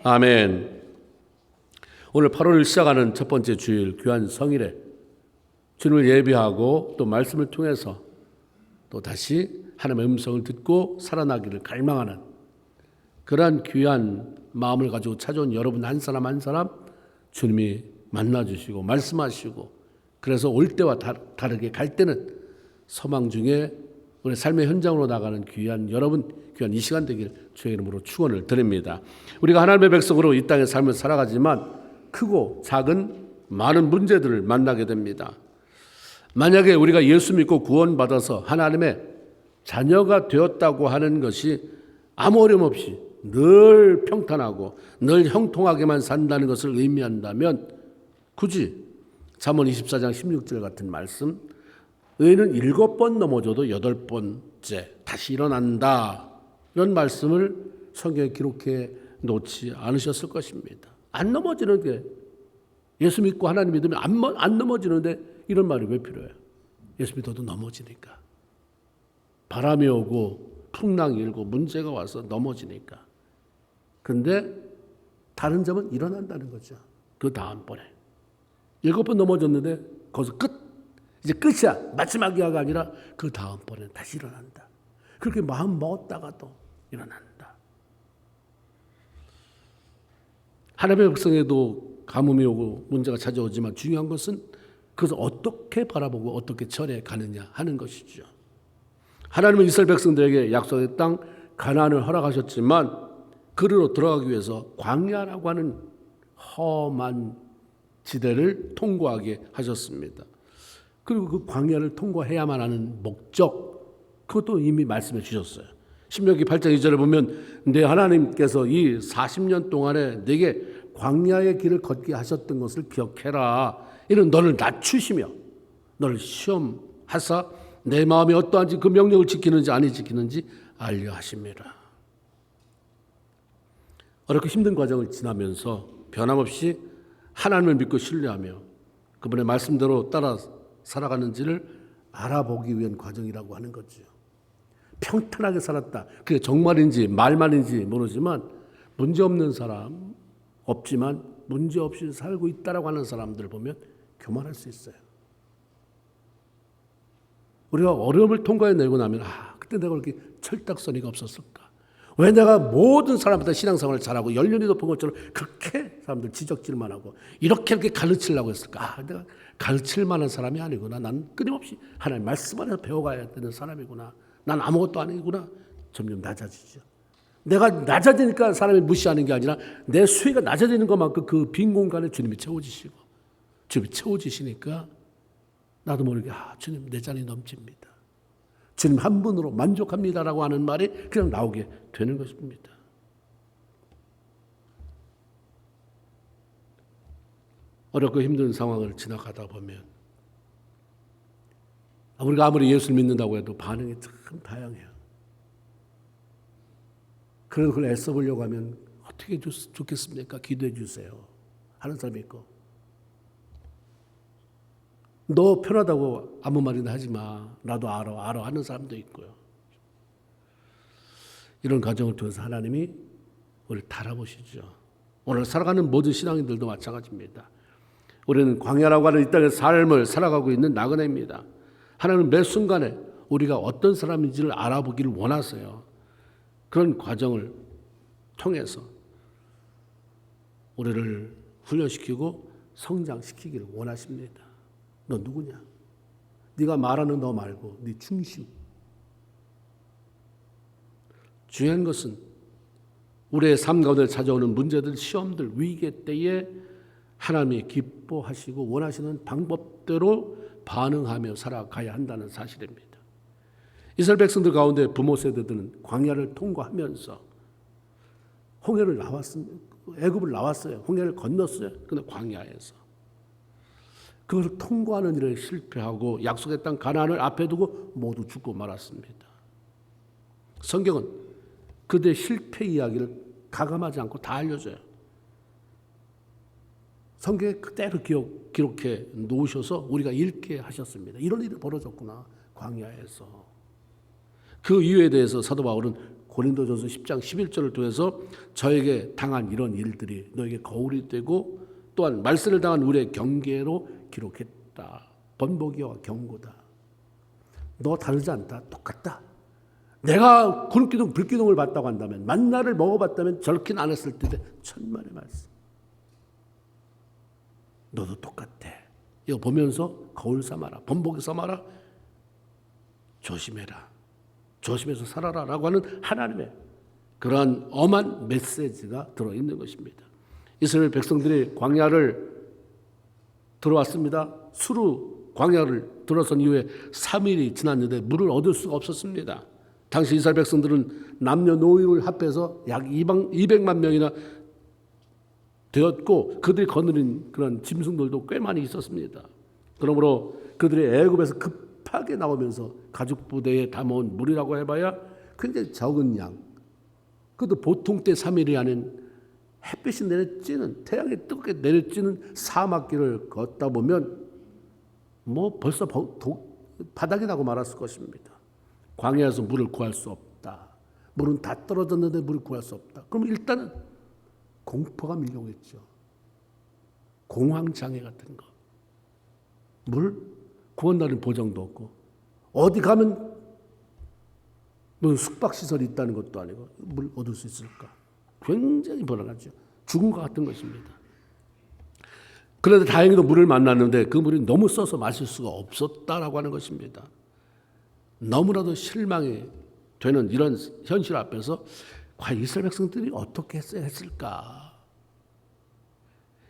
아멘. 오늘 8월을 시작하는 첫 번째 주일 귀한 성일에 주님을 예배하고 또 말씀을 통해서 또 다시 하나님의 음성을 듣고 살아나기를 갈망하는 그러한 귀한 마음을 가지고 찾아온 여러분 한 사람 한 사람 주님이 만나주시고 말씀하시고, 그래서 올 때와 다르게 갈 때는 소망 중에 우리 삶의 현장으로 나가는 귀한 여러분, 귀한 이 시간 되길 주의 이름으로 축원을 드립니다. 우리가 하나님의 백성으로 이 땅의 삶을 살아가지만 크고 작은 많은 문제들을 만나게 됩니다. 만약에 우리가 예수 믿고 구원받아서 하나님의 자녀가 되었다고 하는 것이 아무 어려움 없이 늘 평탄하고 늘 형통하게만 산다는 것을 의미한다면 굳이 잠언 24장 16절 같은 말씀, 의인은 7번 넘어져도 8번째 다시 일어난다, 이런 말씀을 성경에 기록해 놓지 않으셨을 것입니다. 안 넘어지는 게, 예수 믿고 하나님 믿으면 안 넘어지는데 이런 말이 왜 필요해요? 예수 믿어도 넘어지니까. 바람이 오고 풍랑이 일고 문제가 와서 넘어지니까. 그런데 다른 점은 일어난다는 거죠. 그 다음번에 7번 넘어졌는데 거기서 끝, 이제 끝이야, 마지막이야가 아니라 그 다음번에 다시 일어난다. 그렇게 마음 먹었다가 또 일어난다. 하나님의 백성에도 가뭄이 오고 문제가 찾아오지만 중요한 것은 그것을 어떻게 바라보고 어떻게 처리해 가느냐 하는 것이죠. 하나님은 이스라엘 백성들에게 약속의 땅 가나안을 허락하셨지만 그리로 들어가기 위해서 광야라고 하는 험한 지대를 통과하게 하셨습니다. 그리고 그 광야를 통과해야만 하는 목적, 그것도 이미 말씀해 주셨어요. 신명기 8장 2절에 보면 내 하나님께서 이 40년 동안에 내게 광야의 길을 걷게 하셨던 것을 기억해라. 이는 너를 낮추시며 너를 시험하사 내 마음이 어떠한지 그 명령을 지키는지 아니 지키는지 알려 하심이라. 어렵고 힘든 과정을 지나면서 변함없이 하나님을 믿고 신뢰하며 그분의 말씀대로 따라 살아가는지를 알아보기 위한 과정이라고 하는 거죠. 평탄하게 살았다, 그게 정말인지 말만인지 모르지만 문제없는 사람 없지만 문제없이 살고 있다라고 하는 사람들 보면 교만할 수 있어요. 우리가 어려움을 통과해내고 나면 그때 내가 그렇게 철딱서니가 없었을까? 왜 내가 모든 사람보다 신앙생활을 잘하고 연륜이 높은 것처럼 그렇게 사람들 지적질만 하고 이렇게 가르치려고 했을까? 내가 가르칠 만한 사람이 아니구나. 난 끊임없이 하나님 말씀 안에서 배워가야 되는 사람이구나. 난 아무것도 아니구나. 점점 낮아지죠. 내가 낮아지니까 사람이 무시하는 게 아니라 내 수위가 낮아지는 것만큼 그 빈 공간에 주님이 채워지시고, 주님이 채워지시니까 나도 모르게 주님 내 잔이 넘칩니다. 주님 한 분으로 만족합니다라고 하는 말이 그냥 나오게 되는 것입니다. 어렵고 힘든 상황을 지나가다 보면 우리가 아무리 예수를 믿는다고 해도 반응이 참 다양해요. 그래도 그걸 애써 보려고 하면 어떻게 좋겠습니까? 기도해 주세요 하는 사람이 있고, 너 편하다고 아무 말이나 하지 마, 나도 알아 하는 사람도 있고요. 이런 과정을 통해서 하나님이 우리를 달아보시죠. 오늘 살아가는 모든 신앙인들도 마찬가지입니다. 우리는 광야라고 하는 이 땅의 삶을 살아가고 있는 나그네입니다. 하나님은 매 순간에 우리가 어떤 사람인지를 알아보기를 원하세요. 그런 과정을 통해서 우리를 훈련시키고 성장시키기를 원하십니다. 너 누구냐? 네가 말하는 너 말고 네 중심. 중요한 것은 우리의 삶 가운데 찾아오는 문제들, 시험들, 위기 때에 하나님이 기뻐하시고 원하시는 방법대로 반응하며 살아가야 한다는 사실입니다. 이스라엘 백성들 가운데 부모 세대들은 광야를 통과하면서 홍해를 나왔습니다. 애굽을 나왔어요. 홍해를 건넜어요. 그런데 광야에서 그것을 통과하는 일에 실패하고 약속의 땅 가나안을 앞에 두고 모두 죽고 말았습니다. 성경은 그들의 실패 이야기를 가감하지 않고 다 알려줘요. 성경에 그대로 기록해 놓으셔서 우리가 읽게 하셨습니다. 이런 일이 벌어졌구나, 광야에서. 그 이유에 대해서 사도 바울은 고린도전서 10장 11절을 통해서 저에게 당한 이런 일들이 너에게 거울이 되고 또한 말세를 당한 우리의 경계로 기록했다. 번복이와 경고다. 너 다르지 않다. 똑같다. 내가 굴기둥 불기둥을 봤다고 한다면 만나를 먹어봤다면 저렇게는 안 했을 텐데 천만의 말씀. 너도 똑같아. 이거 보면서 거울 삼아라. 번복이 삼아라. 조심해라. 조심해서 살아라 라고 하는 하나님의 그러한 엄한 메시지가 들어있는 것입니다. 이스라엘 백성들이 광야를 들어왔습니다. 수루 광야를 들어선 이후에 3일이 지났는데 물을 얻을 수가 없었습니다. 당시 이스라엘 백성들은 남녀노인을 합해서 약 200만 명이나 되었고 그들이 거느린 그런 짐승들도 꽤 많이 있었습니다. 그러므로 그들이 애굽에서 급하게 나오면서 가죽 부대에 담아온 물이라고 해봐야 굉장히 적은 양. 그것도 보통 때 3일이 아닌 햇빛이 내려찌는 태양이 뜨겁게 내려찌는 사막길을 걷다 보면 뭐 벌써 바닥이 나고 말았을 것입니다. 광야에서 물을 구할 수 없다. 물은 다 떨어졌는데 물을 구할 수 없다. 그럼 일단은 공포가 밀려오겠죠. 공황장애 같은 거. 물 구한다는 보장도 없고 어디 가면 뭐 숙박시설이 있다는 것도 아니고 물 얻을 수 있을까. 굉장히 불안하죠. 죽은 것 같은 것입니다. 그런데 다행히도 물을 만났는데 그 물이 너무 써서 마실 수가 없었다라고 하는 것입니다. 너무나도 실망이 되는 이런 현실 앞에서 과연 이스라엘 백성들이 어떻게 했을까?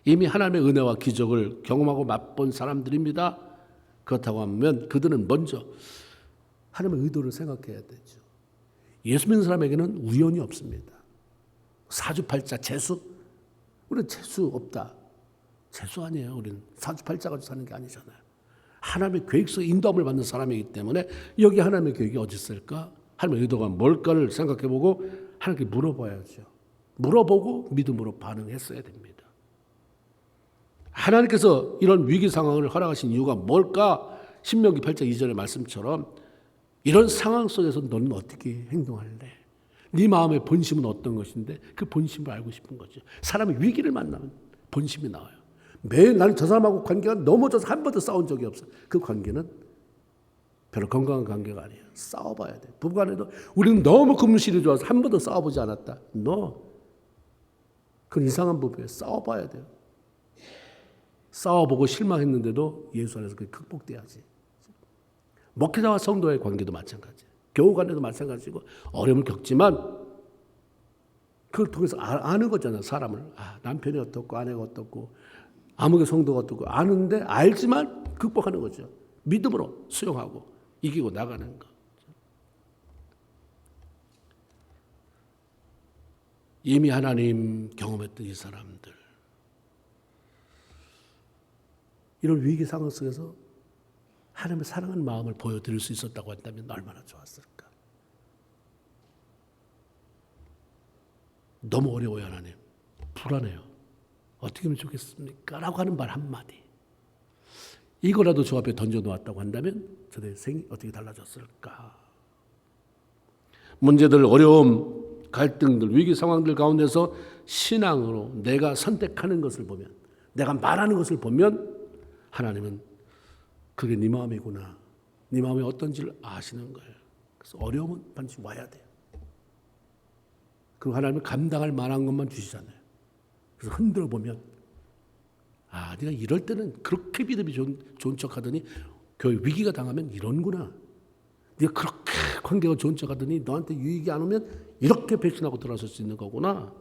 이미 하나님의 은혜와 기적을 경험하고 맛본 사람들입니다. 그렇다고 하면 그들은 먼저 하나님의 의도를 생각해야 되죠. 예수 믿는 사람에게는 우연이 없습니다. 사주팔자 재수? 우리는 재수 없다. 재수 아니에요. 우리는 사주팔자 가지고 사는 게 아니잖아요. 하나님의 계획 속에 인도함을 받는 사람이기 때문에 여기 하나님의 계획이 어디 있을까? 하나님의 의도가 뭘까를 생각해보고 하나님께 물어봐야죠. 물어보고 믿음으로 반응했어야 됩니다. 하나님께서 이런 위기 상황을 허락하신 이유가 뭘까? 신명기 8장 2절의 말씀처럼 이런 상황 속에서 너는 어떻게 행동할래? 네 마음의 본심은 어떤 것인데 그 본심을 알고 싶은 거죠. 사람이 위기를 만나면 본심이 나와요. 매일 나는 저 사람하고 관계가 넘어져서 한 번도 싸운 적이 없어. 그 관계는 별로 건강한 관계가 아니에요. 싸워봐야 돼. 부부간에도 우리는 너무 금실이 좋아서 한 번도 싸워보지 않았다. 그건 이상한 부부예요. 싸워봐야 돼요. 싸워보고 실망했는데도 예수 안에서 그게 극복돼야지. 목회자와 성도의 관계도 마찬가지예요. 교우 간에도 마찬가지고 어려움을 겪지만 그걸 통해서 아는 거잖아요. 사람을. 남편이 어떻고 아내가 어떻고 아무개 성도가 어떻고 아는데 알지만 극복하는 거죠. 믿음으로 수용하고 이기고 나가는 거. 이미 하나님 경험했던 이 사람들. 이런 위기 상황 속에서 하나님의 사랑하는 마음을 보여드릴 수 있었다고 한다면 얼마나 좋았을까. 너무 어려워요. 하나님. 불안해요. 어떻게 하면 좋겠습니까? 라고 하는 말 한마디. 이거라도 저 앞에 던져놓았다고 한다면 저의 생이 어떻게 달라졌을까. 문제들, 어려움, 갈등들, 위기 상황들 가운데서 신앙으로 내가 선택하는 것을 보면, 내가 말하는 것을 보면 하나님은 그게 네 마음이구나. 네 마음이 어떤지를 아시는 거예요. 그래서 어려움은 반드시 와야 돼요. 그리고 하나님은 감당할 만한 것만 주시잖아요. 그래서 흔들어 보면 네가 이럴 때는 그렇게 믿음이 좋은 척하더니 교회 위기가 당하면 이런구나. 네가 그렇게 관계가 좋은 척하더니 너한테 유익이 안 오면 이렇게 배신하고 돌아설 수 있는 거구나.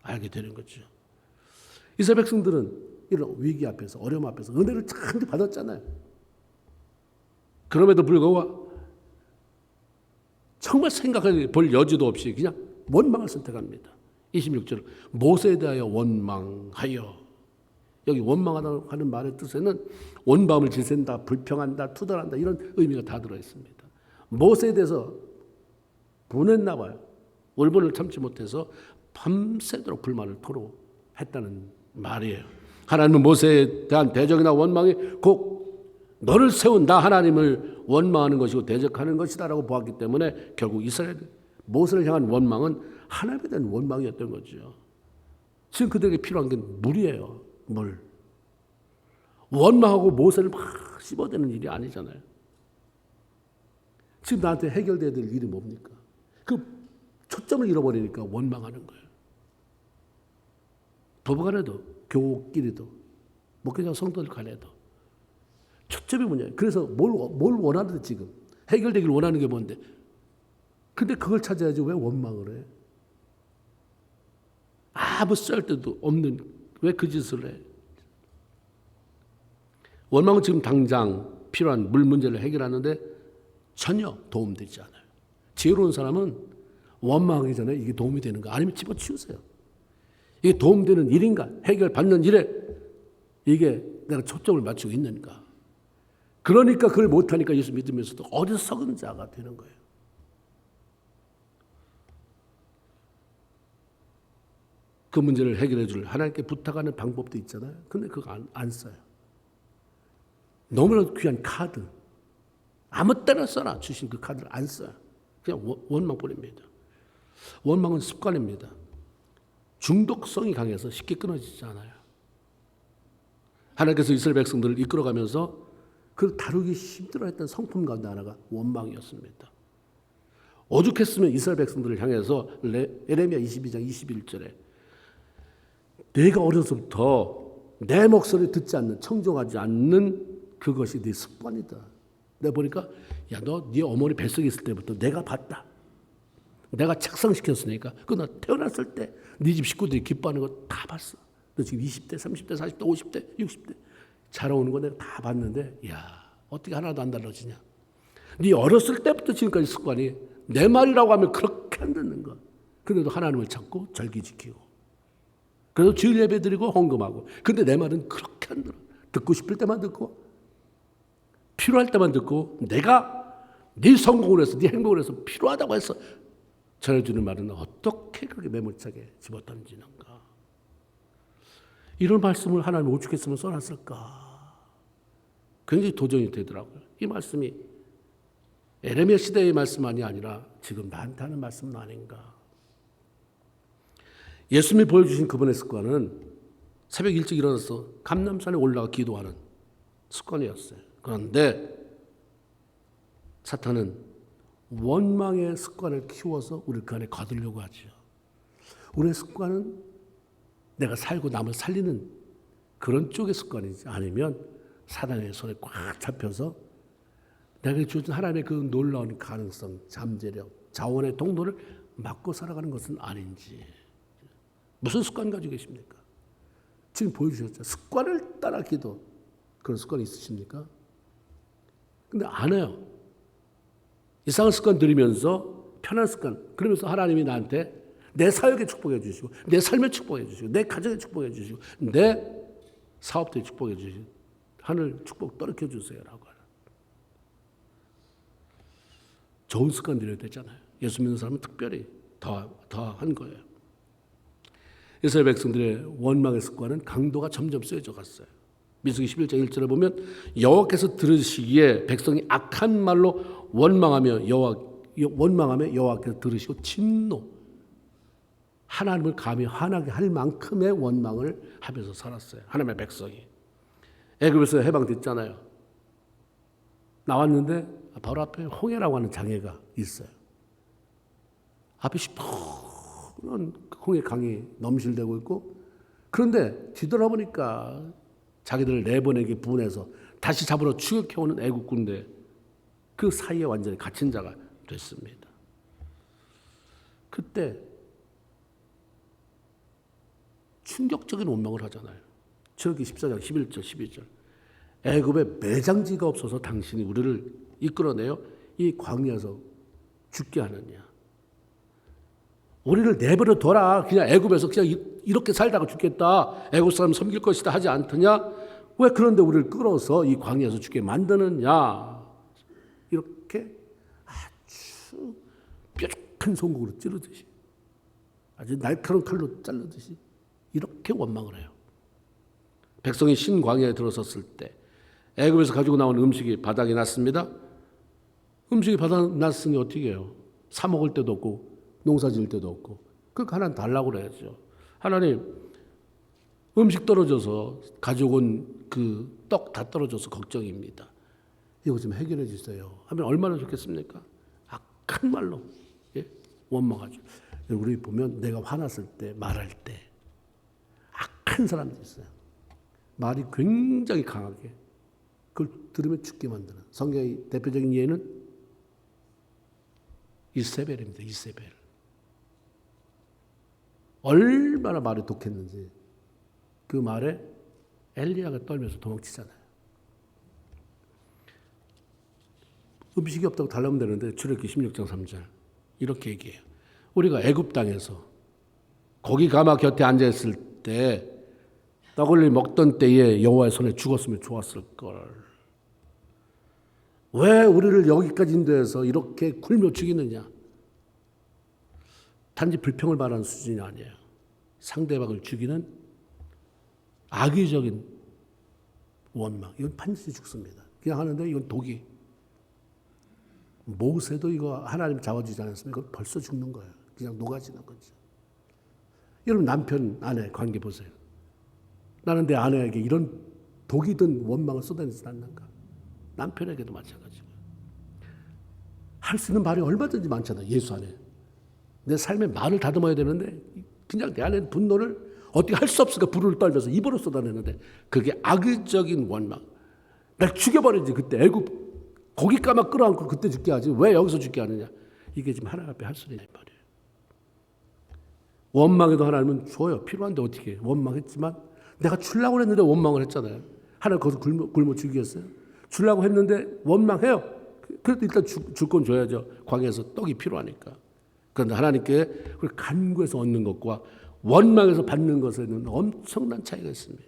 알게 되는 거죠. 이스라엘 백성들은 이런 위기 앞에서 어려움 앞에서 은혜를 참 받았잖아요. 그럼에도 불구하고 정말 생각해 볼 여지도 없이 그냥 원망을 선택합니다. 26절 모세에 대하여 원망하여. 여기 원망하다고 하는 말의 뜻에는 온 밤을 지샌다, 불평한다, 투덜한다 이런 의미가 다 들어있습니다. 모세에 대해서 분했나 봐요. 울분을 참지 못해서 밤새도록 불만을 토로했다는 말이에요. 하나님은 모세에 대한 대적이나 원망이 곧 너를 세운 나 하나님을 원망하는 것이고 대적하는 것이다라고 보았기 때문에 결국 이스라엘 모세를 향한 원망은 하나님에 대한 원망이었던 거죠. 지금 그들에게 필요한 게 물이에요. 물. 원망하고 모세를 막 씹어대는 일이 아니잖아요. 지금 나한테 해결돼야 될 일이 뭡니까? 그 초점을 잃어버리니까 원망하는 거예요. 부부간에도 교우끼리도 목회자 성도들 간에도 초점이 뭐냐? 그래서 뭘 원하는데 지금 해결되길 원하는 게 뭔데? 근데 그걸 찾아야지 왜 원망을 해? 아무 쓸데도 없는 왜 그 짓을 해? 원망은 지금 당장 필요한 물 문제를 해결하는데 전혀 도움되지 않아요. 지혜로운 사람은 원망하기 전에 이게 도움이 되는가 아니면 집어치우세요. 이게 도움되는 일인가 해결받는 일에 이게 내가 초점을 맞추고 있는가. 그러니까 그걸 못하니까 예수 믿으면서도 어리석은 자가 되는 거예요. 그 문제를 해결해 줄 하나님께 부탁하는 방법도 있잖아요. 근데 그거 안 써요. 너무나도 귀한 카드. 아무 때나 써라 주신 그 카드를 안 써요. 그냥 원망뿐입니다. 원망은 습관입니다. 중독성이 강해서 쉽게 끊어지지 않아요. 하나님께서 이스라엘 백성들을 이끌어가면서 그걸 다루기 힘들어했던 성품 가운데 하나가 원망이었습니다. 오죽했으면 이스라엘 백성들을 향해서 에레미야 22장 21절에 내가 어려서부터 내 목소리 듣지 않는 청종하지 않는 그것이 네 습관이다. 내가 보니까 야, 너 네 어머니 뱃속에 있을 때부터 내가 봤다. 내가 책상시켰으니까 너 태어났을 때 네 집 식구들이 기뻐하는 거 다 봤어. 너 지금 20대, 30대, 40대, 50대, 60대 자라오는 거 내가 다 봤는데 야 어떻게 하나도 안 달라지냐. 네 어렸을 때부터 지금까지 습관이 내 말이라고 하면 그렇게 안 듣는 거. 그래도 하나님을 찾고 절기 지키고 그래도 주일 예배 드리고 헌금하고 근데 내 말은 그렇게 안 들어. 듣고 싶을 때만 듣고 필요할 때만 듣고 내가 네 성공을 해서 네 행복을 해서 필요하다고 해서 전해주는 말은 어떻게 그렇게 매몰차게 집어던지는가. 이런 말씀을 하나님 오죽했으면 써놨을까. 굉장히 도전이 되더라고요. 이 말씀이 에레미야 시대의 말씀만이 아니라 지금 나한테 하는 말씀은 아닌가. 예수님이 보여주신 그분의 습관은 새벽 일찍 일어나서 감람산에 올라가 기도하는 습관이었어요. 그런데 사탄은 원망의 습관을 키워서 우리를 그 안에 거두려고 하죠. 우리의 습관은 내가 살고 남을 살리는 그런 쪽의 습관이지 아니면 사단의 손에 꽉 잡혀서 내가 주신 하나님의 그 놀라운 가능성, 잠재력, 자원의 통로를 막고 살아가는 것은 아닌지. 무슨 습관 가지고 계십니까? 지금 보여주셨죠. 습관을 따라 기도. 그런 습관이 있으십니까? 근데 안 해요. 이상한 습관 들이면서 편한 습관. 그러면서 하나님이 나한테 내 사역에 축복해 주시고 내 삶에 축복해 주시고 내 가정에 축복해 주시고 내 사업에 축복해 주시고 하늘 축복 떨어켜 주세요라고 하는. 좋은 습관 들여야 되잖아요. 예수 믿는 사람은 특별히 더 한 거예요. 이스라엘 백성들의 원망의 습관은 강도가 점점 세져 갔어요. 민수기 11장 1절에 보면 여호와께서 들으시기에 백성이 악한 말로 원망하며 여호와께서 들으시고 진노. 하나님을 감히 화나게 할 만큼의 원망을 하면서 살았어요. 하나님의 백성이. 애굽에서 해방됐잖아요. 나왔는데 바로 앞에 홍해라고 하는 장애가 있어요. 앞에 시퍼런 홍해 강이 넘실대고 있고 그런데 뒤돌아보니까 자기들을 내보내기 분해서 다시 잡으러 추격해오는 애국 군대 그 사이에 완전히 갇힌 자가 됐습니다. 그때 충격적인 원망을 하잖아요. 출애굽기 14장 11절 12절 애굽에 매장지가 없어서 당신이 우리를 이끌어내어 이 광야에서 죽게 하느냐. 우리를 내버려 둬라. 그냥 애굽에서 그냥 이렇게 살다가 죽겠다. 애굽 사람 섬길 것이다 하지 않더냐. 왜 그런데 우리를 끌어서 이 광야에서 죽게 만드느냐. 이렇게 아주 뾰족한 송곳으로 찌르듯이 아주 날카로운 칼로 자르듯이 이렇게 원망을 해요. 백성이 신광야에 들어섰을 때 애굽에서 가지고 나온 음식이 바닥에 났습니다. 음식이 바닥에 났으니 어떻게 해요? 사 먹을 데도 없고 농사 지을 데도 없고. 그러니까 하나님 달라고 그래야죠. 하나님 음식 떨어져서 가져온 그 떡 다 떨어져서 걱정입니다. 이거 좀 해결해 주세요 하면 얼마나 좋겠습니까? 악한 말로 원망하죠. 우리 보면 내가 화났을 때 말할 때 악한 사람들이 있어요. 말이 굉장히 강하게 그걸 들으면 죽게 만드는. 성경의 대표적인 예는 이세벨입니다. 이세벨. 얼마나 말이 독했는지 그 말에 엘리야가 떨면서 도망치잖아요. 음식이 없다고 달라면 되는데 출애굽기 16장 3절 이렇게 얘기해요. 우리가 애굽 땅에서 고기 가마 곁에 앉아있을 때 떡을 먹던 때에 여호와의 손에 죽었으면 좋았을 걸. 왜 우리를 여기까지 인도해서 이렇게 굶어 죽이느냐. 단지 불평을 말하는 수준이 아니에요. 상대방을 죽이는 악의적인 원망. 이건 반드시 죽습니다. 그냥 하는데 이건 독이. 모세도 이거 하나님 잡아주지 않았으면 이거 벌써 죽는 거예요. 그냥 녹아지는 거죠. 여러분 남편 아내 관계 보세요. 나는 내 아내에게 이런 독이 든 원망을 쏟아내지 않는가. 남편에게도 마찬가지고요. 할 수 있는 말이 얼마든지 많잖아요. 예수 안에. 내 삶에 말을 다듬어야 되는데 그냥 내 안에 분노를 어떻게 할 수 없으니까 불을 떨면서 입으로 쏟아내는데 그게 악의적인 원망. 날 죽여버리지 그때 애굽 고기 까마 끌어안고 그때 죽게 하지 왜 여기서 죽게 하느냐. 이게 지금 하나님 앞에 할 수 있는 말이에요. 원망해도 하나님은 줘요. 필요한데 어떻게 해. 원망했지만 내가 주려고 했는데 원망을 했잖아요. 하나님 거기서 굶어 죽이겠어요? 주려고 했는데 원망해요. 그래도 일단 줄 건 줘야죠. 광야에서 떡이 필요하니까. 그런데 하나님께 간구해서 얻는 것과 원망해서 받는 것에는 엄청난 차이가 있습니다.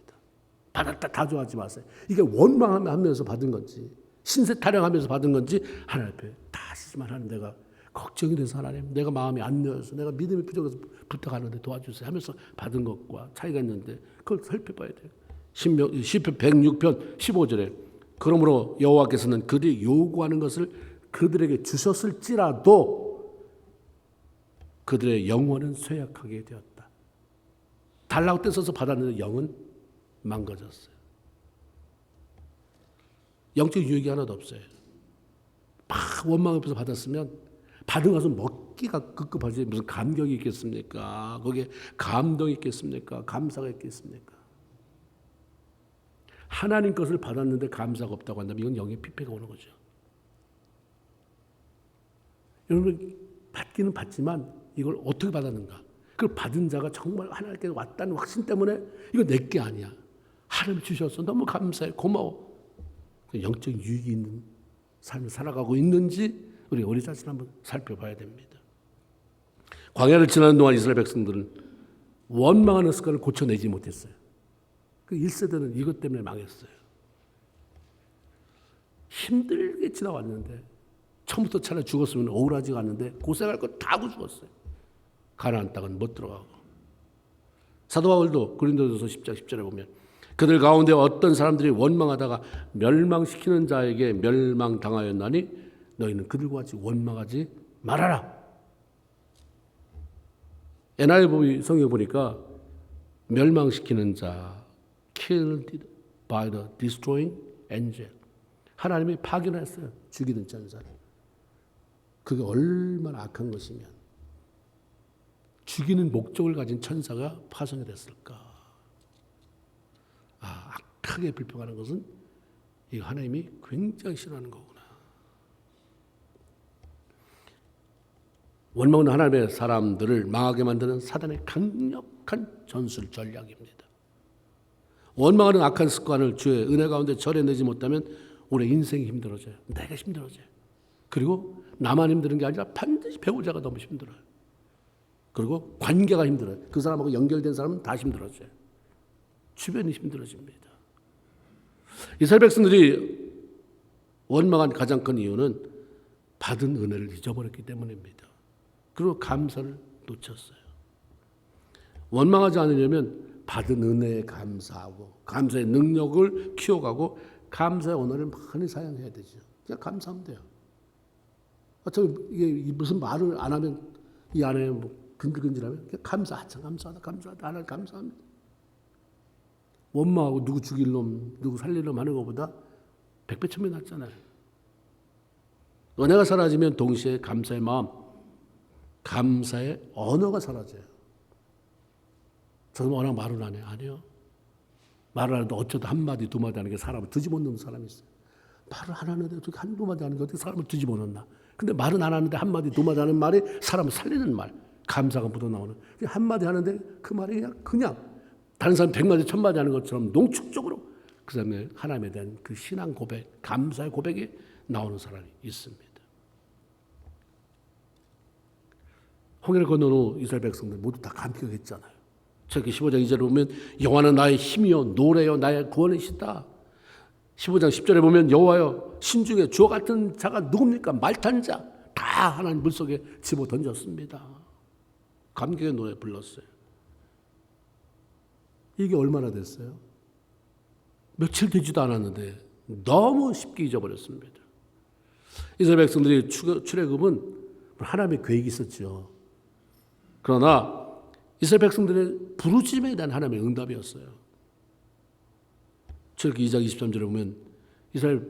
받았다 다 좋아하지 마세요. 이게 원망하면서 받은 건지 신세 타령하면서 받은 건지 하나님 앞에 다시만 하나님 내가 걱정이 돼서 하나님 내가 마음이 안 놓여서 내가 믿음이 부족해서 부탁하는데 도와주세요 하면서 받은 것과 차이가 있는데 그걸 살펴봐야 돼요. 시편 106편 15절에 그러므로 여호와께서는 그들이 요구하는 것을 그들에게 주셨을지라도 그들의 영혼은 쇠약하게 되었다. 달라고 떼서서 받았는데 영은 망가졌어요. 영적 유익이 하나도 없어요. 막 원망 앞에서 받았으면 받은 것은 먹기가 급급하지 무슨 감격이 있겠습니까? 거기에 감동이 있겠습니까? 감사가 있겠습니까? 하나님 것을 받았는데 감사가 없다고 한다면 이건 영의 피폐가 오는 거죠. 여러분 받기는 받지만 이걸 어떻게 받았는가? 그걸 받은 자가 정말 하나님께 왔다는 확신 때문에 이거 내 게 아니야. 하나님 주셔서 너무 감사해 고마워. 영적 유익이 있는 삶을 살아가고 있는지 우리 자신 한번 살펴봐야 됩니다. 광야를 지나는 동안 이스라엘 백성들은 원망하는 습관을 고쳐내지 못했어요. 그 1세대는 이것 때문에 망했어요. 힘들게 지나왔는데 처음부터 차라리 죽었으면 억울하지가 않는데 고생할 거 다 하고 죽었어요. 가나안 땅은 못 들어가고. 사도 바울도 고린도전서 10장 10절에 보면 그들 가운데 어떤 사람들이 원망하다가 멸망시키는 자에게 멸망당하였나니 너희는 그들과 같이 원망하지 말아라. NIV 성경 보니까 멸망시키는 자 killed by the destroying angel. 하나님이 파견했어요. 죽이는 천사를. 그게 얼마나 악한 것이면 죽이는 목적을 가진 천사가 파송이 됐을까. 악하게 불평하는 것은 이 하나님이 굉장히 싫어하는 거구나. 원망은 하나님의 사람들을 망하게 만드는 사단의 강력한 전술 전략입니다. 원망하는 악한 습관을 주의 은혜 가운데 절여내지 못하면 우리 인생이 힘들어져요. 내가 힘들어져요. 그리고 나만 힘든 게 아니라 반드시 배우자가 너무 힘들어요. 그리고 관계가 힘들어요. 그 사람하고 연결된 사람은 다 힘들어져요. 주변이 힘들어집니다. 이스라엘 백성들이 원망한 가장 큰 이유는 받은 은혜를 잊어버렸기 때문입니다. 그리고 감사를 놓쳤어요. 원망하지 않으려면 받은 은혜에 감사하고 감사의 능력을 키워가고 감사의 언어를 많이 사용해야 되죠. 그냥 감사하면 돼요. 어차피 이게 무슨 말을 안 하면 이 안에 뭐 근질근질하면 감사하다 하나님 감사합니다. 원망하고 누구 죽일 놈 누구 살릴 놈 하는 것보다 백배 천배 낫잖아요. 은혜가 사라지면 동시에 감사의 마음, 감사의 언어가 사라져요. 저는 워낙 말을 안 해요. 아니요. 말을 하는데 어쩌다 한마디 두마디 하는 게 사람을 뒤집어 놓는 사람이 있어요. 말을 안 하는데 어떻게 한두 마디 하는 게 어떻게 사람을 뒤집어 놓나. 근데 말은 안 하는데 한마디 두마디 하는 말이 사람을 살리는 말, 감사가 묻어나오는. 한마디 하는데 그 말이 그냥 다른 사람 100마디 1000마디 하는 것처럼 농축적으로 그 다음에 하나님에 대한 그 신앙 고백, 감사의 고백이 나오는 사람이 있습니다. 홍해를 건넌 후 이스라엘 백성들 모두 다 감격했잖아요. 저기 15장 2절에 보면 여호와는 나의 힘이요 노래요 나의 구원이시다. 15장 10절에 보면 여호와여 신중에 주와 같은 자가 누굽니까? 말탄 자 다 하나님 물속에 집어 던졌습니다. 감격의 노래 불렀어요. 이게 얼마나 됐어요? 며칠 되지도 않았는데 너무 쉽게 잊어버렸습니다. 이스라엘 백성들이 출애굽은 하나님의 계획이 있었죠. 그러나 이스라엘 백성들의 부르짖음에 대한 하나님의 응답이었어요. 출애굽기 2장 23절에 보면 이스라엘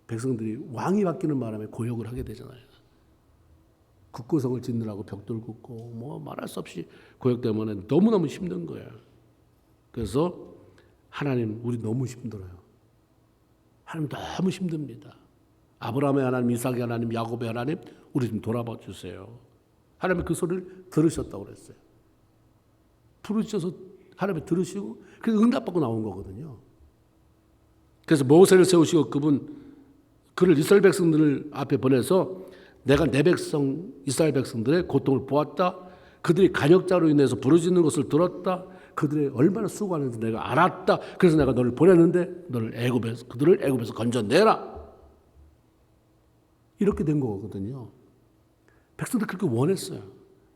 백성들이 왕이 바뀌는 바람에 고역을 하게 되잖아요. 국고성을 짓느라고 벽돌 굽고 뭐 말할 수 없이 고역 때문에 너무너무 힘든 거예요. 그래서 하나님 우리 너무 힘들어요. 하나님 너무 힘듭니다. 아브라함의 하나님, 이삭의 하나님, 야곱의 하나님 우리 좀 돌아봐 주세요. 하나님이 그 소리를 들으셨다고 그랬어요. 부르셔서 하나님이 들으시고 그래서 응답받고 나온 거거든요. 그래서 모세를 세우시고 그를 이스라엘 백성들 앞에 보내서 내가 내 백성 이스라엘 백성들의 고통을 보았다. 그들이 간역자로 인해서 부르짖는 것을 들었다. 그들이 얼마나 수고하는지 내가 알았다. 그래서 내가 너를 보냈는데 그들을 애굽에서 건져내라. 이렇게 된 거거든요. 백성들 그렇게 원했어요.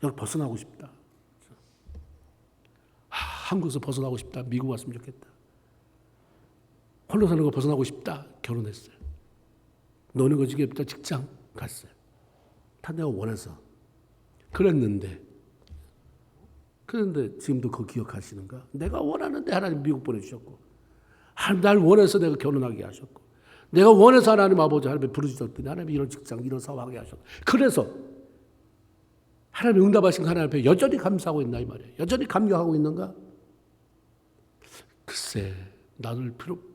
여기 벗어나고 싶다. 한국에서 벗어나고 싶다. 미국 왔으면 좋겠다. 홀로 사는 거 벗어나고 싶다. 결혼했어요. 노는 거 지겹다. 직장 갔어요. 다 내가 원해서. 그런데 지금도 그거 기억하시는가? 내가 원하는데 하나님 미국 보내주셨고 하나님 날 원해서 내가 결혼하게 하셨고 내가 원해서 하나님 아버지 하나님의 부르짖었더니 하나님이 이런 직장 이런 사업하게 하셨고 그래서 하나님 응답하신 하나님 앞에 여전히 감사하고 있나 이 말이에요. 여전히 감격하고 있는가? 글쎄 나를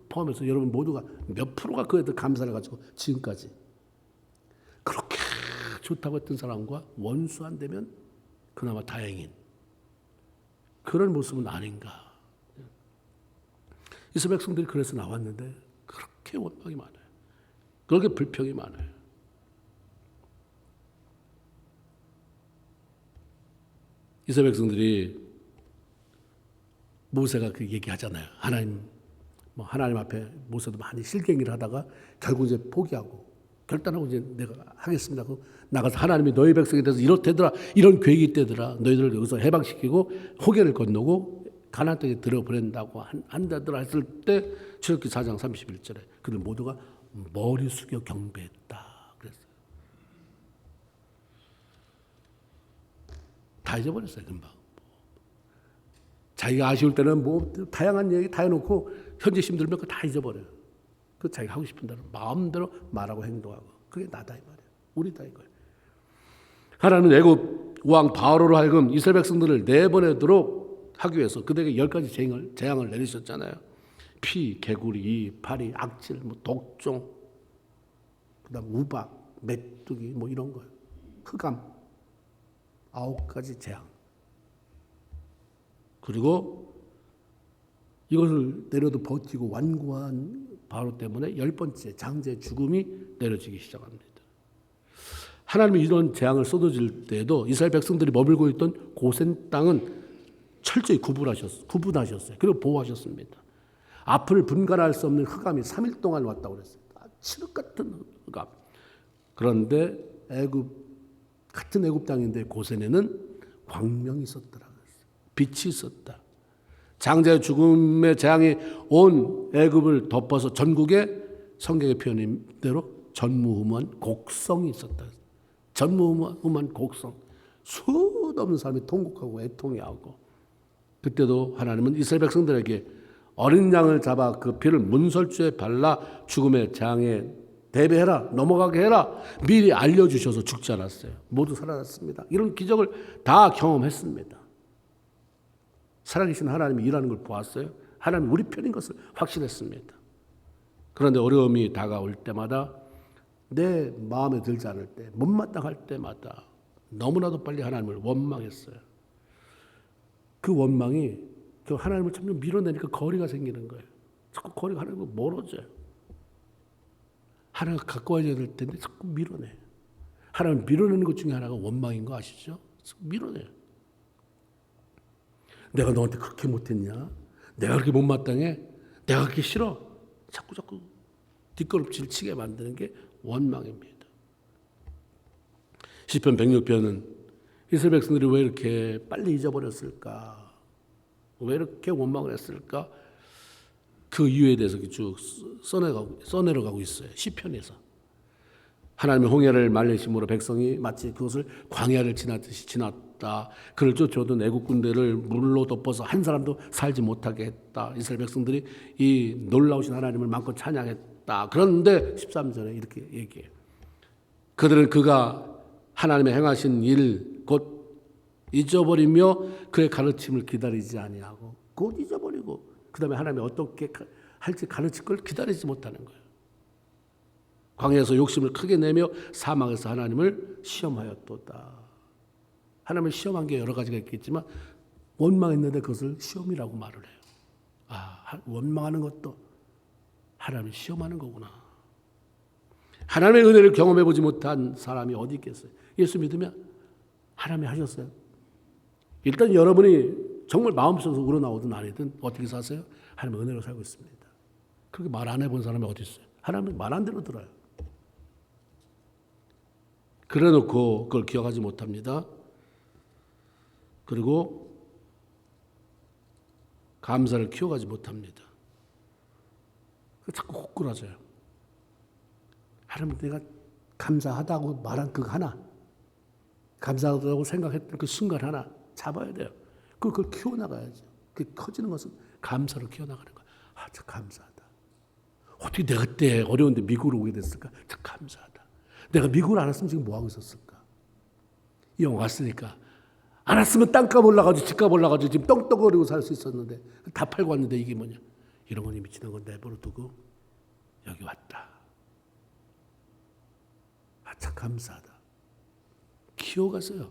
포함해서 여러분 모두가 몇 프로가 그에 대해 감사를 가지고 지금까지 그렇게 좋다고 했던 사람과 원수한다면 그나마 다행인 그런 모습은 아닌가. 이스라엘 백성들이 그래서 나왔는데 그렇게 원망이 많아요. 그렇게 불평이 많아요. 이스라엘 백성들이 모세가 그 얘기하잖아요. 하나님 앞에 모세도 많이 실갱이를 하다가 결국 이제 포기하고 결단하고 이제 내가 하겠습니다. 나가서 하나님이 너희 백성에 대해서 이렇대더라. 이런 계획이 있대더라. 너희들을 여기서 해방시키고 호계를 건너고 가나안 땅에 들어보낸다고 한다더라 했을 때 출애굽기 4장 31절에 그들 모두가 머리 숙여 경배했다. 그랬어요. 다 잊어버렸어요. 금방. 자기가 아쉬울 때는 뭐 다양한 얘기 다 해놓고 현재 힘들면 그거 다 잊어버려요. 그 자기가 하고 싶은 대로 마음대로 말하고 행동하고 그게 나다 이 말이에요. 우리다 이거예요. 하나님은 애굽 왕 바로로 하여금 이스라엘 백성들을 내보내도록 하기 위해서 그들에게 10가지 재앙을 내리셨잖아요. 피, 개구리, 파리, 악질, 독종, 그다음 우박, 메뚜기 이런 거예요. 흑암 9가지 재앙. 그리고 이것을 내려도 버티고 완고한 바로 때문에 10번째 장자의 죽음이 내려지기 시작합니다. 하나님이 이런 재앙을 쏟아질 때에도 이스라엘 백성들이 머물고 있던 고센 땅은 철저히 구분하셨어요. 그리고 보호하셨습니다. 앞을 분간할 수 없는 흑암이 3일 동안 왔다고 그랬어요. 칠흑 같은 흑암. 그런데 같은 애굽 땅인데 고센에는 광명이 있었더라. 빛이 있었다. 장자의 죽음의 재앙이 온 애굽을 덮어서 전국에 성경의 표현대로 전무후무한 곡성이 있었다. 전무후무한 곡성. 수도 없는 사람이 통곡하고 애통해하고, 그때도 하나님은 이스라엘 백성들에게 어린 양을 잡아 그 피를 문설주에 발라 죽음의 장에 대비해라, 넘어가게 해라, 미리 알려주셔서 죽지 않았어요. 모두 살아났습니다. 이런 기적을 다 경험했습니다. 살아계신 하나님이 일하는 걸 보았어요. 하나님이 우리 편인 것을 확신했습니다. 그런데 어려움이 다가올 때마다, 내 마음에 들지 않을 때, 못마땅할 때마다 너무나도 빨리 하나님을 원망했어요. 그 원망이 그 하나님을 점점 밀어내니까 거리가 생기는 거예요. 자꾸 거리가 하나님과 멀어져요. 하나님과 가까워져야 될 텐데 자꾸 밀어내. 하나님을 밀어내는 것 중에 하나가 원망인 거 아시죠? 밀어내요. 내가 너한테 그렇게 못했냐? 내가 그렇게 못마땅해? 내가 그렇게 싫어? 자꾸 뒷걸음질 치게 만드는 게 원망입니다. 시편 106편은 이스라엘 백성들이 왜 이렇게 빨리 잊어버렸을까? 왜 이렇게 원망을 했을까? 그 이유에 대해서 쭉 써내려가고 있어요. 시편에서. 하나님의 홍해를 말리심으로 백성이 마치 그것을 광야를 지나듯이 지났다. 그를 쫓아오던 애국 군대를 물로 덮어서 한 사람도 살지 못하게 했다. 이스라엘 백성들이 이 놀라우신 하나님을 마음껏 찬양했다. 그런데 13절에 이렇게 얘기해요. 그들은 그가 하나님의 행하신 일 곧 잊어버리며 그의 가르침을 기다리지 아니하고, 곧 잊어버리고 그 다음에 하나님이 어떻게 할지 가르칠 걸 기다리지 못하는 거예요. 광야에서 욕심을 크게 내며 사막에서 하나님을 시험하였도다. 하나님을 시험한 게 여러 가지가 있겠지만 원망했는데 그것을 시험이라고 말을 해요. 원망하는 것도 하나님을 시험하는 거구나. 하나님의 은혜를 경험해보지 못한 사람이 어디 있겠어요? 예수 믿으면 하나님이 하셨어요. 일단 여러분이 정말 마음속에서 우러나오든 아니든 어떻게 사세요? 하나님의 은혜로 살고 있습니다. 그렇게 말 안 해본 사람이 어디 있어요? 하나님은 말한 대로 들어요. 그래 놓고 그걸 기억하지 못합니다. 그리고 감사를 키워가지 못합니다. 자꾸 호꾸라져요. 하나님, 내가 감사하다고 말한 그 하나, 감사하다고 생각했던 그 순간 하나 잡아야 돼요. 그걸 키워나가야죠. 그 커지는 것은 감사로 키워나가는 거예요. 참 감사하다. 어떻게 내가 그때 어려운데 미국으로 오게 됐을까? 참 감사하다. 내가 미국을 안 왔으면 지금 뭐 하고 있었을까? 이 영화 왔으니까 안 왔으면 땅값 올라가지고 집값 올라가지고 지금 떵떵거리고 살 수 있었는데 다 팔고 왔는데 이게 뭐냐? 이런 건 이미 지난 건 내버려 두고 여기 왔다. 참 감사하다. 키워가세요.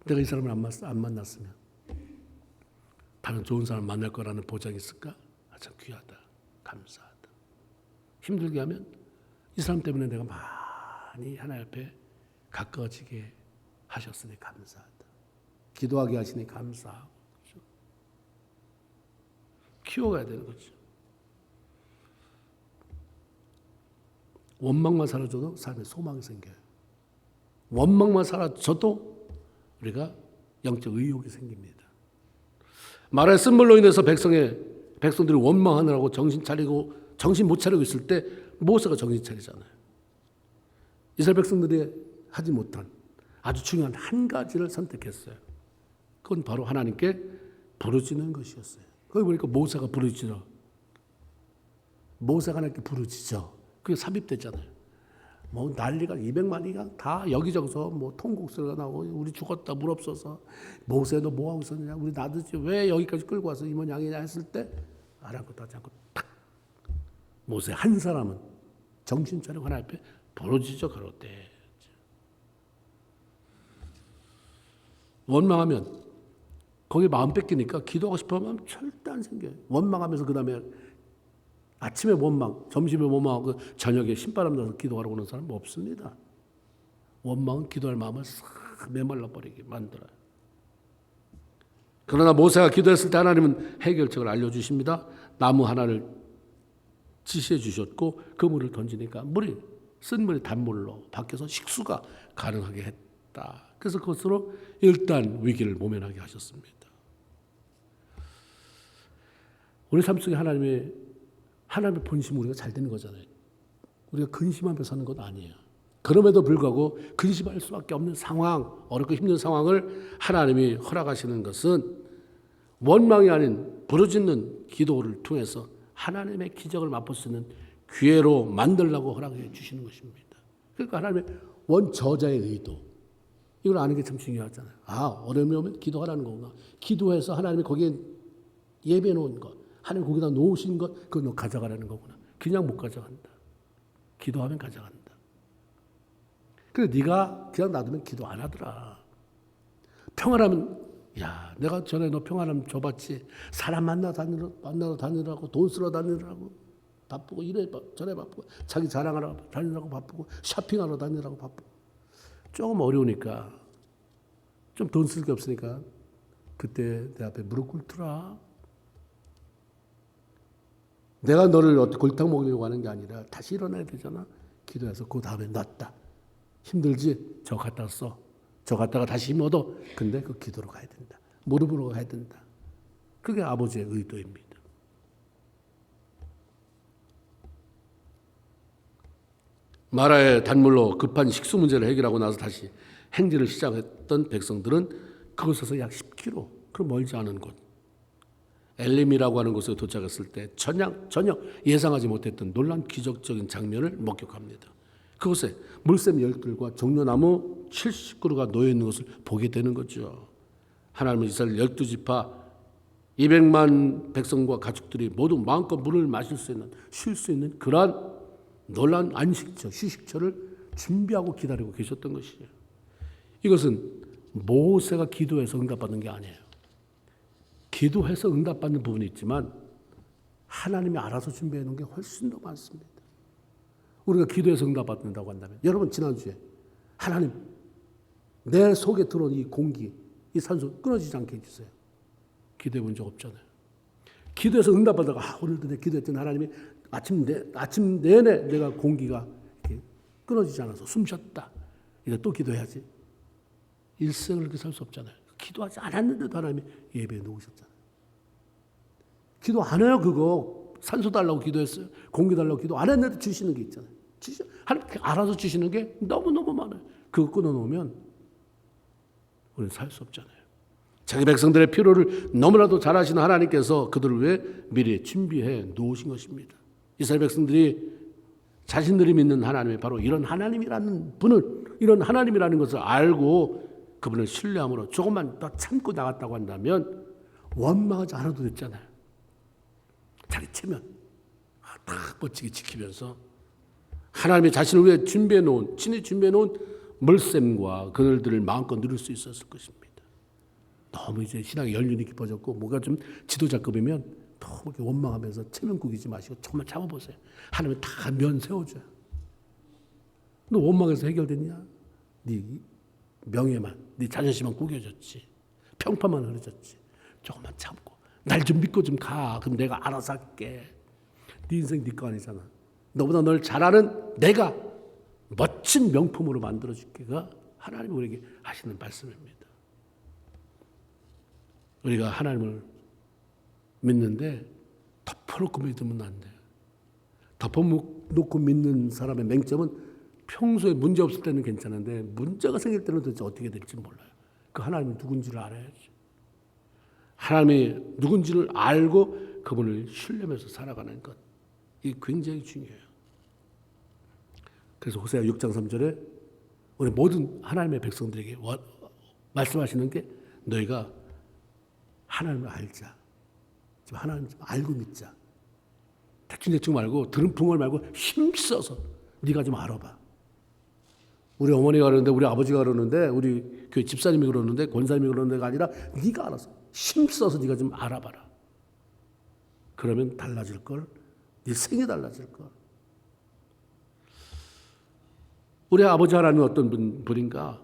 내가 이 사람을 안 만났으면 다른 좋은 사람 만날 거라는 보장이 있을까? 참 귀하다. 감사하다. 힘들게 하면 이 사람 때문에 내가 많이 하나님 앞에 가까워지게 하셨으니 감사하다. 기도하게 하시니 감사하고. 그렇죠? 키워가야 되는 거죠. 원망만 사라져도 삶에 소망이 생겨요. 원망만 사라져도 우리가 영적 의욕이 생깁니다. 말의 쓴물로 인해서 백성들이 원망하느라고 정신 못 차리고 있을 때 모세가 정신 차리잖아요. 이스라엘 백성들이 하지 못한 아주 중요한 한 가지를 선택했어요. 그건 바로 하나님께 부르짖는 것이었어요. 거기 보니까 모세가 부르짖어. 모세가 하나님께 부르짖어. 그게 삽입됐잖아요. 뭐 난리가 200만이가 다 여기저기서 뭐 통곡소리가 나오고 우리 죽었다 물 없어서 모세 너 뭐하고 있었느냐 우리 놔두지 왜 여기까지 끌고 와서 이 모양이냐 했을 때 아랑곳 하지 않고 탁 모세 한 사람은 정신 차리고 하나님 앞에 부르짖어 가로되. 원망하면 거기에 마음 뺏기니까 기도하고 싶어 하면 절대 안 생겨요. 원망하면서 그 다음에 아침에 원망, 점심에 원망하고 저녁에 신바람 나서 기도하러 오는 사람 없습니다. 원망은 기도할 마음을 싹 메말라버리게 만들어요. 그러나 모세가 기도했을 때 하나님은 해결책을 알려주십니다. 나무 하나를 지시해 주셨고 그 물을 던지니까 쓴 물이 단물로 바뀌어서 식수가 가능하게 했다. 그래서 그것으로 일단 위기를 모면하게 하셨습니다. 우리 삶 속에 하나님의 본심 우리가 잘 되는 거잖아요. 우리가 근심하며 사는 것 아니에요. 그럼에도 불구하고 근심할 수밖에 없는 상황, 어렵고 힘든 상황을 하나님이 허락하시는 것은 원망이 아닌 부르짖는 기도를 통해서 하나님의 기적을 맛볼 수 있는 기회로 만들라고 허락해 주시는 것입니다. 그러니까 하나님의 원저자의 의도, 이걸 아는 게 참 중요하잖아요. 어려움이 오면 기도하라는 거구나. 기도해서 하나님이 거기에 예배해 놓은 것, 하나님 거기다 놓으신 것, 그거 너 가져가라는 거구나. 그냥 못 가져간다. 기도하면 가져간다. 그래, 네가 그냥 놔두면 기도 안 하더라. 평안하면, 내가 전에 너 평안하면 줘봤지. 사람 만나러 다니라고, 돈 쓰러 다니라고 바쁘고, 이래 저래 바쁘고, 자기 자랑하러 다니라고 바쁘고, 쇼핑하러 다니라고 바쁘고. 조금 어려우니까, 좀 돈 쓸 게 없으니까 그때 내 앞에 무릎 꿇더라. 내가 너를 어떻게 골탕 먹이려고 하는 게 아니라 다시 일어나야 되잖아. 기도해서 그 다음에 놨다. 힘들지? 저 갔다 써. 저 갔다가 다시 힘 얻어. 근데 그 기도로 가야 된다. 무릎으로 가야 된다. 그게 아버지의 의도입니다. 마라의 단물로 급한 식수 문제를 해결하고 나서 다시 행진을 시작했던 백성들은 그곳에서 약 10km, 그럼 멀지 않은 곳 엘림이라고 하는 곳에 도착했을 때 전혀 예상하지 못했던 놀란 기적적인 장면을 목격합니다. 그곳에 물샘 10들과 종려나무 70그루가 놓여있는 것을 보게 되는 거죠. 하나님은 이스라엘 12지파 200만 백성과 가축들이 모두 마음껏 물을 마실 수 있는, 쉴 수 있는 그러한 놀라운 안식처, 휴식처를 준비하고 기다리고 계셨던 것이에요. 이것은 모세가 기도해서 응답받는 게 아니에요. 기도해서 응답받는 부분이 있지만 하나님이 알아서 준비해 놓은 게 훨씬 더 많습니다. 우리가 기도해서 응답받는다고 한다면, 여러분 지난주에 하나님 내 속에 들어온 이 공기, 이 산소 끊어지지 않게 해주세요. 기도해 본 적 없잖아요. 기도해서 응답받다가 오늘도 내가 기도했더니 하나님이 아침 내내 내가 공기가 이렇게 끊어지지 않아서 숨 쉬었다. 이제 또 기도해야지. 일생을 그렇게 살 수 없잖아요. 기도하지 않았는데도 하나님이 예배에 놓으셨잖아요. 기도 안 해요, 그거. 산소 달라고 기도했어요. 공기 달라고 기도 안 했는데 주시는 게 있잖아요. 하나님 알아서 주시는 게 너무너무 많아요. 그거 끊어놓으면 우리는 살 수 없잖아요. 자기 백성들의 필요를 너무나도 잘 아시는 하나님께서 그들을 위해 미리 준비해 놓으신 것입니다. 이스라엘 백성들이 자신들이 믿는 하나님이 바로 이런 하나님이라는 분을, 이런 하나님이라는 것을 알고 그분을 신뢰함으로 조금만 더 참고 나갔다고 한다면 원망하지 않아도 됐잖아요. 자기 체면 다 멋지게 지키면서 하나님이 자신을 위해 준비해 놓은, 친히 준비해 놓은 물샘과 그늘들을 마음껏 누릴 수 있었을 것입니다. 너무 이제 신앙의 연륜이 깊어졌고 뭐가 좀 지도자급이면 너무 이렇게 원망하면서 체면 구기지 마시고 조금만 참아보세요. 하나님이 다 면 세워줘요. 너 원망해서 해결됐냐? 네 명예만, 네 자존심만 구겨졌지. 평판만 흐려졌지. 조금만 참고 날 좀 믿고 좀 가. 그럼 내가 알아서 할게. 네 인생 네 거 아니잖아. 너보다 널 잘 아는 내가 멋진 명품으로 만들어줄게가 하나님이 우리에게 하시는 말씀입니다. 우리가 하나님을 믿는데 덮어놓고 믿으면 안 돼요. 덮어놓고 믿는 사람의 맹점은 평소에 문제 없을 때는 괜찮은데 문제가 생길 때는 도대체 어떻게 될지 몰라요. 그 하나님이 누군지를 알아야지. 하나님이 누군지를 알고 그분을 신뢰하면서 살아가는 것, 이게 굉장히 중요해요. 그래서 호세아 6장 3절에 우리 모든 하나님의 백성들에게 말씀하시는 게 너희가 하나님을 알자. 하나님 좀 알고 믿자. 대충 말고 드름풍을 말고 힘써서 네가 좀 알아봐. 우리 어머니가 그러는데, 우리 아버지가 그러는데, 우리 교회 집사님이 그러는데, 권사님이 그러는 데가 아니라 네가 알아서 힘써서 네가 좀 알아봐라. 그러면 달라질 걸. 네 생이 달라질 걸. 우리 아버지 하나님은 어떤 분인가?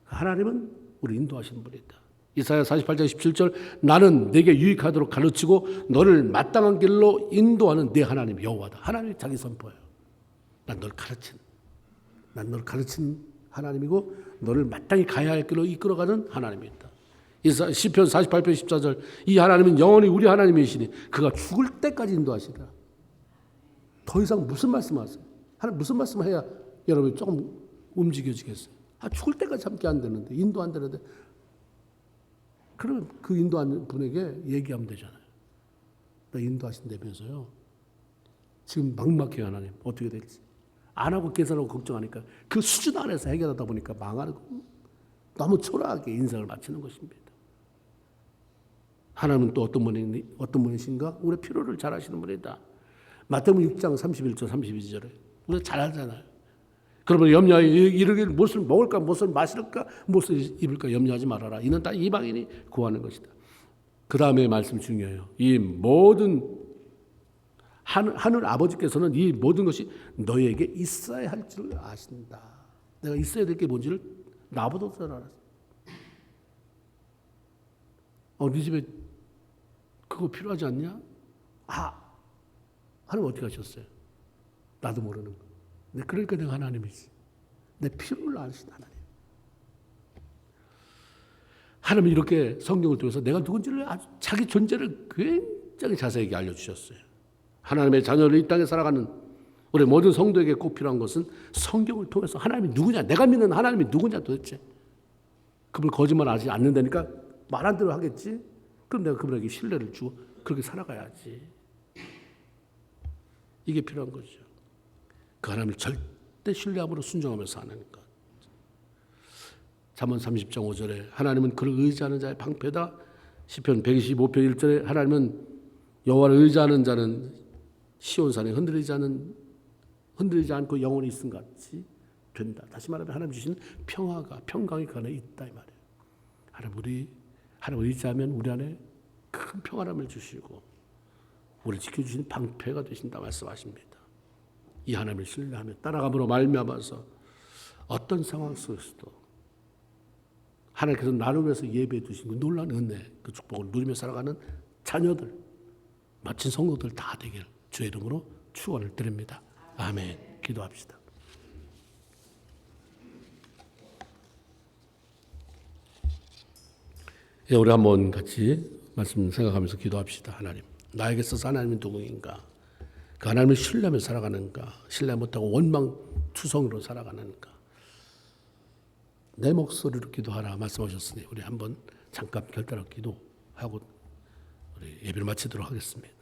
하나님은 우리 인도하시는 분이다. 이사야 48장 17절 나는 내게 유익하도록 가르치고 너를 마땅한 길로 인도하는 네 하나님 여호와다. 하나님이 자기 선포예요. 난 널 가르친 하나님이고 너를 마땅히 가야 할 길로 이끌어가는 하나님이다. 시편 48편 14절 이 하나님은 영원히 우리 하나님이시니 그가 죽을 때까지 인도하시리라. 더 이상 무슨 말씀하세요? 하나님 무슨 말씀을 해야 여러분이 조금 움직여지겠어요? 죽을 때까지 함께 안 되는데, 인도 안 되는데, 그러면 그 인도하는 분에게 얘기하면 되잖아요. 나 인도하신다면서요. 지금 막막해요, 하나님. 어떻게 될지. 안 하고 계산하고 걱정하니까 그 수준 안에서 해결하다 보니까 망하는 거. 너무 초라하게 인생을 마치는 것입니다. 하나님은 또 어떤 분이신가? 우리의 필요를 잘 아시는 분이다. 마태복음 6장 31절 32절에 우리가 잘 알잖아요. 그러면 염려하여 이르기를 무엇을 먹을까, 무엇을 마실까, 무엇을 입을까 염려하지 말아라. 이는 다 이방인이 구하는 것이다. 그 다음에 말씀 중요해요. 이 모든 하늘 아버지께서는 이 모든 것이 너에게 있어야 할 줄 아신다. 내가 있어야 될 게 뭔지를 나보다 잘 알았어. 네 집에 그거 필요하지 않냐? 하나님 어떻게 하셨어요? 나도 모르는 거. 그러니까 내가 하나님이지. 내 필요를 아시는 하나님. 하나님이 이렇게 성경을 통해서 내가 누군지를 아주 자기 존재를 굉장히 자세하게 알려주셨어요. 하나님의 자녀를 이 땅에 살아가는 우리 모든 성도에게 꼭 필요한 것은 성경을 통해서 하나님이 누구냐, 내가 믿는 하나님이 누구냐 도대체. 그분을 거짓말하지 않는다니까 말한 대로 하겠지. 그럼 내가 그분에게 신뢰를 주고 그렇게 살아가야지. 이게 필요한 거죠. 그 하나님을 절대 신뢰함으로 순종하며 사는 것. 잠언 30장 5절에 하나님은 그를 의지하는 자의 방패다. 시편 125편 1절에 하나님은 여호와를 의지하는 자는 시온산에 흔들리지 않고 영원히 있음 같이 된다. 다시 말하면 하나님 주시는 평강이 그 안에 있다 이 말이에요. 하나님 의지하면 우리 안에 큰 평안함을 주시고 우리를 지켜주시는 방패가 되신다 말씀하십니다. 이 하나님을 신뢰하며 따라감으로 말미암아서 어떤 상황 속에서도 하나님께서 나를 위해서 예배해 두신 그 놀라운 은혜, 그 축복을 누리며 살아가는 자녀들, 마친 성도들 다 되길 주의 이름으로 축원을 드립니다. 아멘. 기도합시다. 우리 한번 같이 말씀 생각하면서 기도합시다. 하나님, 나에게 있어서 하나님이 누구인가? 그 하나님을 신뢰하며 살아가는가? 신뢰 못하고 원망투성으로 살아가는가? 내 목소리로 기도하라 말씀하셨으니 우리 한번 잠깐 결단하고 기도하고 우리 예배를 마치도록 하겠습니다.